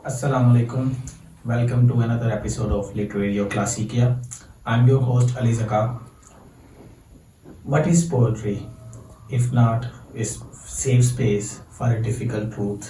Assalamu alaikum. Welcome to another episode of Lit Radio Classicia. I'm your host Ali Zaka. What is poetry if not a safe space for a difficult truth?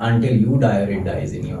until you die or it dies in you.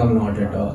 come not at all,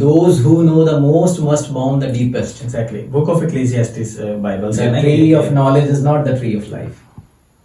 those who know the most must mourn the deepest. Exactly. Book of Ecclesiastes Bible The tree of knowledge is not the tree of life.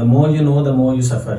The more you know, the more you suffer.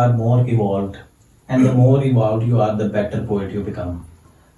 are more evolved and the more evolved you are, the better poet you become.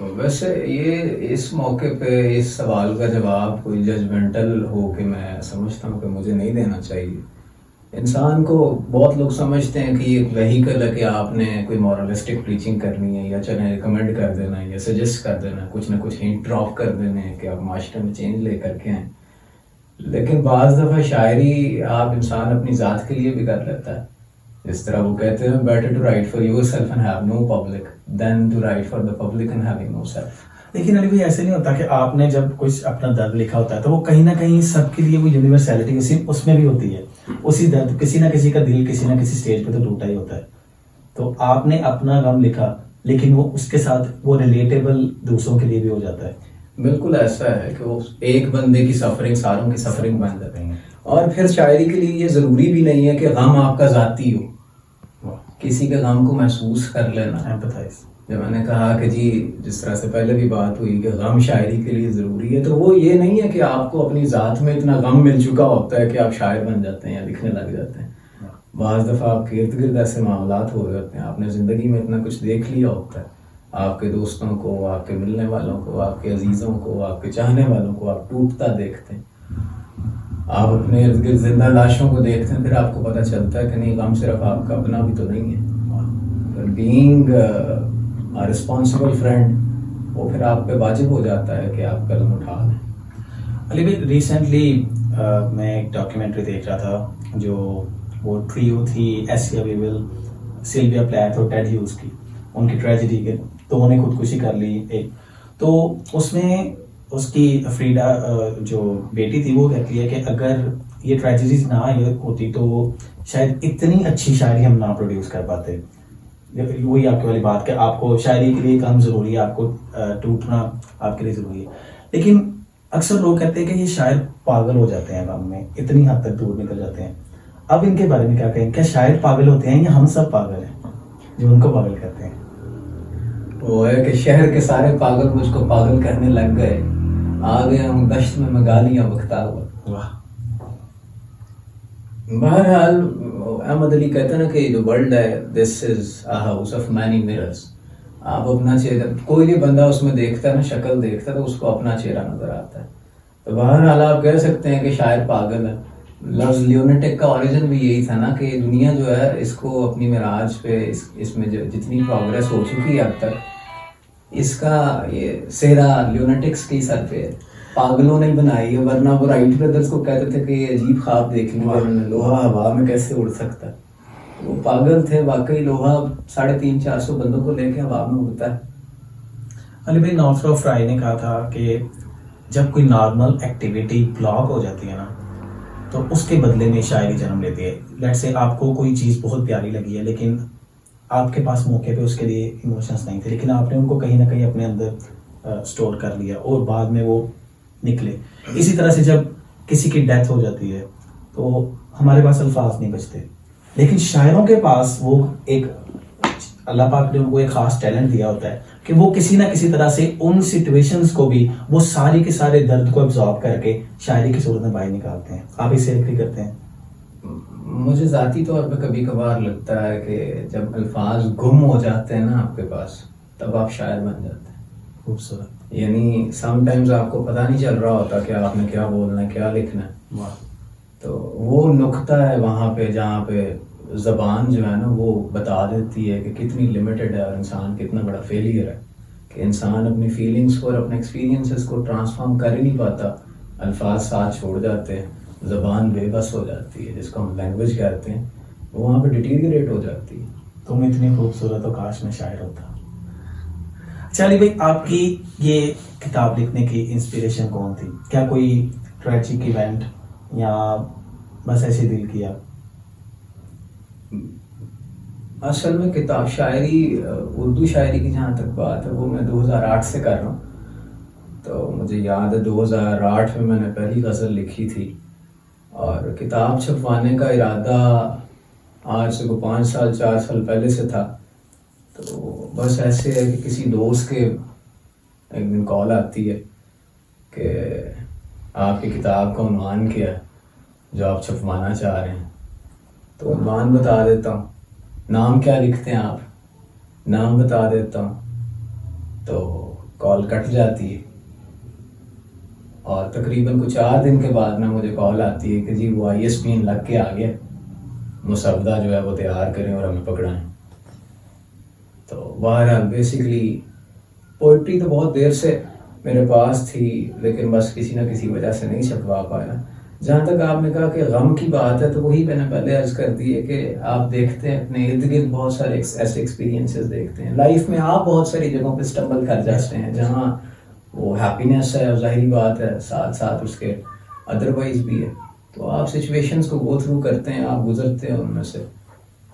تو ویسے یہ اس موقع پہ اس سوال کا جواب کوئی judgemental ہو کہ میں سمجھتا ہوں کہ مجھے نہیں دینا چاہیے. انسان کو بہت لوگ سمجھتے ہیں کہ یہ ایک وہیکل ہے کہ آپ نے کوئی مورلسٹک پریچنگ کرنی ہے یا چلیں ریکمینڈ کر دینا ہے یا سجیسٹ کر دینا ہے, کچھ نہ کچھ ہنٹ ڈراپ کر دینے ہیں کہ آپ معاشرے میں چینج لے کر کے آئیں. لیکن بعض دفعہ شاعری آپ انسان اپنی ذات کے لیے بھی کر لیتا ہے. جس طرح وہ کہتے ہیں better to write for yourself and have no public then to write for the public and having no self. لیکن علی بھائی ایسے نہیں ہوتا کہ آپ نے جب کچھ اپنا درد لکھا ہوتا ہے تو وہ کہیں نہ کہیں سب کے لیے وہ یونیورسلٹی اس میں بھی ہوتی ہے. اسی درد کسی نہ کسی کا دل کسی نہ کسی سٹیج پہ تو ٹوٹا ہی ہوتا ہے. تو آپ نے اپنا غم لکھا لیکن وہ اس کے ساتھ وہ ریلیٹیبل دوسروں کے لیے بھی ہو جاتا ہے. بالکل ایسا ہے کہ وہ ایک بندے کی سفرنگ ساروں کی سفرنگ بن جاتی ہے. اور پھر شاعری کے لیے یہ ضروری بھی نہیں ہے کہ غم آپ کا ذاتی ہو. کسی کے غم کو محسوس کر لینا. جب میں نے کہا کہ جی جس طرح سے پہلے بھی بات ہوئی کہ غم شاعری کے لیے ضروری ہے, تو وہ یہ نہیں ہے کہ آپ کو اپنی ذات میں اتنا غم مل چکا ہوتا ہے کہ آپ شاعر بن جاتے ہیں یا لکھنے لگ جاتے ہیں. بعض دفعہ آپ کے ارد گرد ایسے معاملات ہو جاتے ہیں, آپ نے زندگی میں اتنا کچھ دیکھ لیا ہوتا ہے, آپ کے دوستوں کو, آپ کے ملنے والوں کو, آپ کے عزیزوں کو, آپ کے چاہنے والوں کو آپ ٹوٹتا دیکھتے ہیں, آپ اپنے ارد گرد زندہ لاشوں کو دیکھتے ہیں, پھر آپ کو پتہ چلتا ہے کہ نہیں غم صرف آپ کا اپنا بھی تو نہیں ہے. بینگ رسپانسبل فرینڈ وہ پھر آپ پہ واجب ہو جاتا ہے کہ آپ قلم اٹھا لیں. علی بھائی ریسنٹلی میں ایک ڈاکیومنٹری دیکھ رہا تھا جو وہ ٹریو تھی ایسیا ویول, سلویا پلیتھ اور ٹیڈ ہیوز کی, ان کی ٹریجڈی کے دونوں نے خودکشی کر لی ایک. تو اس میں اس کی فریڈا جو بیٹی تھی وہ کہتی ہے کہ اگر یہ ٹریجڈیز نہ ہوتی تو شاید اتنی اچھی شاعری ہم نہ پروڈیوس کر پاتے. وہی آپ کی والی بات کہ آپ کو شاعری کے لیے کم ضروری ہے, آپ کو ٹوٹنا آپ کے لیے ضروری ہے. لیکن اکثر لوگ کہتے ہیں کہ یہ شاعر پاگل ہو جاتے ہیں غم میں, اتنی حد تک دور نکل جاتے ہیں. اب ان کے بارے میں کیا کہیں, کیا شاعر پاگل ہوتے ہیں یا ہم سب پاگل ہیں جو ان کو پاگل کرتے ہیں؟ وہ ہے کہ شہر کے سارے پاگل مجھ کو پاگل کرنے لگ گئے, آ گئے ہوں دشت میں گالیاں بکتا ہوا. واہ. بہرحال احمد علی کہتے ہیں نا کہ جو ورلڈ ہے this is a house of many mirrors. آپ اپنا چہرہ, کوئی بھی بندہ اس میں دیکھتا ہے نا, شکل دیکھتا ہے تو اس کو اپنا چہرہ نظر آتا ہے. تو بہرحال آپ کہہ سکتے ہیں کہ شاعر پاگل ہے. لفظ لیونیٹک کا اوریجن بھی یہی تھا نا کہ دنیا جو ہے اس کو اپنی معراج پہ اس میں جتنی پروگرس ہو چکی ہے اب تک, اس کا یہ سہرا لیونیٹکس کے سر پہ ہے, پاگلوں نے بنائی ہے. ورنہ وہ رائٹ بردرز کو کہتے تھے کہ یہ عجیب خواب دیکھ لیا انہوں نے, لوہا ہوا میں کیسے اڑ سکتا ہے. وہ پاگل تھے واقعی, لوہا 350-400 بندوں کو لے کے ہوا میں اڑتا ہے. علی بھائی نوفل فرائی نے کہا تھا کہ جب کوئی نارمل ایکٹیویٹی بلاک ہو جاتی ہے نا تو اس کے بدلے میں شاعری جنم لیتی ہے. لیٹ سے آپ کو کوئی چیز بہت پیاری لگی ہے لیکن آپ کے پاس موقع پہ اس کے لیے ایموشنس نہیں تھے, لیکن آپ نے ان کو کہیں نہ کہیں اپنے اندر سٹور کر لیا اور بعد میں وہ نکلے. اسی طرح سے جب کسی کی ڈیتھ ہو جاتی ہے تو ہمارے پاس الفاظ نہیں بچتے, لیکن شاعروں کے پاس وہ ایک اللہ پاک نے ان کو ایک خاص ٹیلنٹ دیا ہوتا ہے کہ وہ کسی نہ کسی طرح سے ان سچویشنز کو بھی وہ ساری کے سارے درد کو ابزارب کر کے شاعری کی صورت میں باہر نکالتے ہیں. آپ اس سے ایگری کرتے ہیں؟ مجھے ذاتی طور پہ کبھی کبھار لگتا ہے کہ جب الفاظ گم ہو جاتے ہیں نا آپ کے پاس تب آپ شاعر بن جاتے ہیں. خوبصورت. یعنی سم ٹائمز آپ کو پتہ نہیں چل رہا ہوتا کہ آپ نے کیا بولنا ہے, کیا لکھنا ہے. تو وہ نقطہ ہے وہاں پہ جہاں پہ زبان جو ہے نا وہ بتا دیتی ہے کہ کتنی لمیٹڈ ہے اور انسان کتنا بڑا فیلئر ہے, کہ انسان اپنی فیلنگس کو اور اپنے ایکسپیرینسز کو ٹرانسفارم کر ہی نہیں پاتا. الفاظ ساتھ چھوڑ جاتے ہیں, زبان بے بس ہو جاتی ہے, جس کو ہم لینگویج کہتے ہیں, وہ وہاں پہ ڈیٹیریٹ ہو جاتی ہے. تم اتنی خوبصورت ہو, کاش میں شاعر ہوتا. چالی بھائی آپ کی یہ کتاب لکھنے کی انسپریشن کون تھی؟ کیا کوئی ٹریجک ایونٹ یا بس ایسے دل کیا؟ اصل میں کتاب شاعری, اردو شاعری کی جہاں تک بات ہے وہ میں 2008 سے کر رہا ہوں. تو مجھے یاد ہے 2008 میں نے پہلی غزل لکھی تھی, اور کتاب چھپوانے کا ارادہ آج سے 5 سال 4 سال پہلے سے تھا. تو بس ایسے ہے کہ کسی دوست کے ایک دن کال آتی ہے کہ آپ کی کتاب کا عنوان کیا ہے جو آپ چھپوانا چاہ رہے ہیں. تو عنوان بتا دیتا ہوں, نام کیا لکھتے ہیں آپ, نام بتا دیتا ہوں. تو کال کٹ جاتی ہے اور تقریباً کچھ 4 دن کے بعد نا مجھے کال آتی ہے کہ جی وہ ISBN لگ کے آ گیا, مسودہ جو ہے وہ تیار کریں اور ہمیں پکڑائیں. تو بہرحال بیسکلی پوئٹری تو بہت دیر سے میرے پاس تھی, لیکن بس کسی نہ کسی وجہ سے نہیں چھپوا پایا. جہاں تک آپ نے کہا کہ غم کی بات ہے, تو وہی میں نے پہلے عرض کر دی ہے کہ آپ دیکھتے ہیں اپنے ارد گرد بہت سارے ایسے ایکسپیرینسز دیکھتے ہیں لائف میں, آپ بہت ساری جگہوں پہ اسٹمبل کر جاتے ہیں جہاں وہ ہیپینیس ہے, اور ظاہری بات ہے ساتھ ساتھ اس کے ادروائز بھی ہے. تو آپ سچویشنز کو گو تھرو کرتے ہیں, آپ گزرتے ہیں ان میں سے.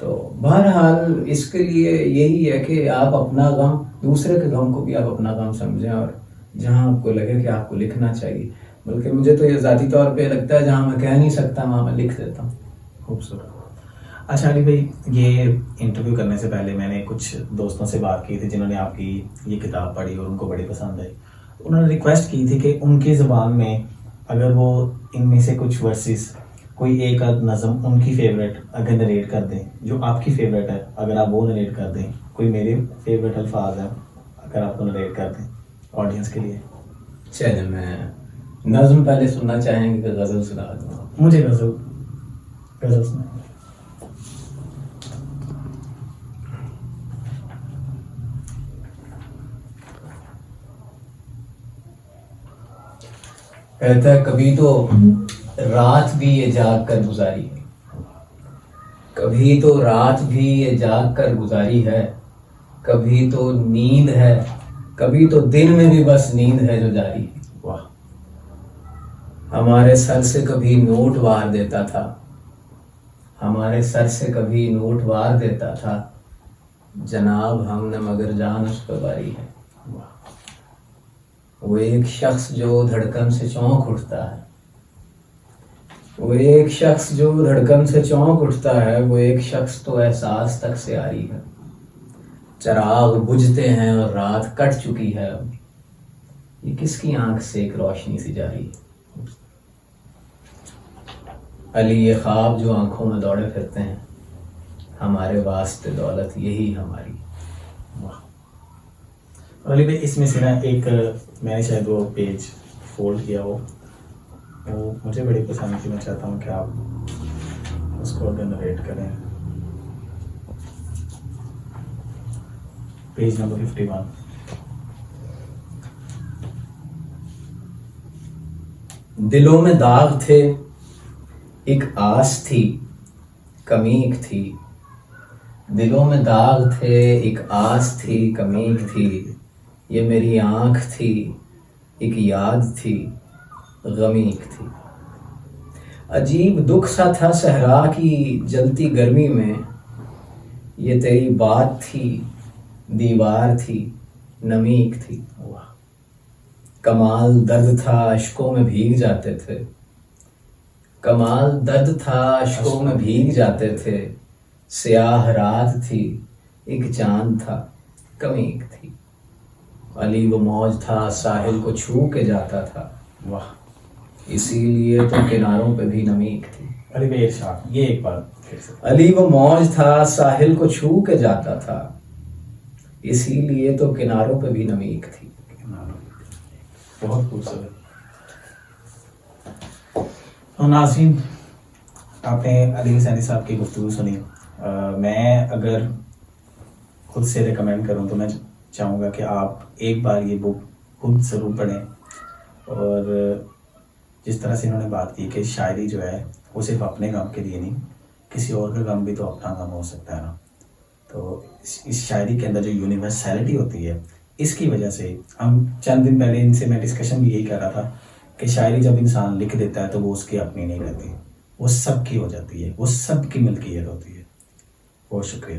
تو بہرحال اس کے لیے یہی ہے کہ آپ اپنا غم, دوسرے کے غم کو بھی آپ اپنا غم سمجھیں, اور جہاں آپ کو لگے کہ آپ کو لکھنا چاہیے, بلکہ مجھے تو یہ ذاتی طور پہ لگتا ہے جہاں میں کہہ نہیں سکتا وہاں میں لکھ دیتا ہوں. خوبصورت. اچھا علی بھائی, یہ انٹرویو کرنے سے پہلے میں نے کچھ دوستوں سے بات کی تھی جنہوں نے آپ کی یہ کتاب پڑھی اور ان کو بڑی پسند آئی. انہوں نے ریکویسٹ کی تھی کہ ان کی زبان میں اگر وہ ان میں سے کچھ ورسز, کوئی ایک آدھ نظم ان کی فیوریٹ اگر نریٹ کر دیں, جو آپ کی فیوریٹ ہے اگر آپ وہ نریٹ کر دیں, کوئی میرے فیوریٹ الفاظ ہیں اگر آپ کو نریٹ کر دیں آڈینس کے لیے. چلے میں نظم پہلے سننا چاہیں گے کہ غزل سنا دوں؟ مجھے غزل سنائیں. کہتا ہے کبھی تو رات بھی یہ جاگ کر گزاری ہے, کبھی تو رات بھی یہ جاگ کر گزاری ہے, کبھی تو نیند ہے, کبھی تو دن میں بھی بس نیند ہے جو جاری ہے. واہ. ہمارے سر سے کبھی نوٹ وار دیتا تھا, ہمارے سر سے کبھی نوٹ وار دیتا تھا, جناب ہم نے مگر جان اس پہ باری ہے. وہ ایک شخص جو دھڑکن سے چونک اٹھتا ہے, وہ ایک شخص جو دھڑکن سے چونک اٹھتا ہے, وہ ایک شخص تو احساس تک سے آری ہے. چراغ بجھتے ہیں اور رات کٹ چکی ہے, اب یہ کس کی آنکھ سے ایک روشنی سی جاری ہے. علی یہ خواب جو آنکھوں میں دوڑے پھرتے ہیں, ہمارے واسطے دولت یہی ہماری. علی بھائی اس میں سے نا ایک میں نے شاید وہ پیج فولڈ کیا ہو, وہ مجھے بڑی پسند تھی, میں چاہتا ہوں کہ آپ اس کو نریٹ کریں. Page number 51. دلوں میں داغ تھے, ایک آس تھی, کمیک تھی. دلوں میں داغ تھے, ایک آس تھی, کمیک تھی. یہ میری آنکھ تھی, ایک یاد تھی, غمیک تھی. عجیب دکھ سا تھا صحرا کی جلتی گرمی میں, یہ تیری بات تھی, دیوار تھی, نمیک تھی. کمال درد تھا اشکوں میں بھیگ جاتے تھے, کمال درد تھا اشکوں میں بھیگ جاتے تھے. سیاہ رات تھی, ایک چاند تھا, کمیک تھی. علی وہ موج تھا ساحل کو چھو کے جاتا تھا, واہ. اسی لیے تو کناروں پہ بھی نمیک تھی. علی بھائی ارشاد, یہ ایک بار پھر سے. علی وہ موج تھا ساحل کو چھو کے جاتا تھا, اسی لیے تو کناروں پہ بھی نمیک تھی. بہت خوبصورت. تو ناظرین, آپ نے علی حسینی صاحب کی گفتگو سنی. میں اگر خود سے ریکمینڈ کروں تو میں چاہوں گا کہ آپ ایک بار یہ بک خود ضرور پڑھیں. اور جس طرح سے انہوں نے بات کی کہ شاعری جو ہے وہ صرف اپنے غم کے لیے نہیں, کسی اور کا غم بھی تو اپنا غم ہو سکتا ہے نا. تو اس شاعری کے اندر جو یونیورسیلٹی ہوتی ہے, اس کی وجہ سے ہم چند دن پہلے ان سے میں ڈسکشن بھی یہی کر رہا تھا کہ شاعری جب انسان لکھ دیتا ہے تو وہ اس کی اپنی نہیں رہتی, وہ سب کی ہو جاتی ہے, وہ سب کی ملکیت ہوتی ہے. بہت شکریہ.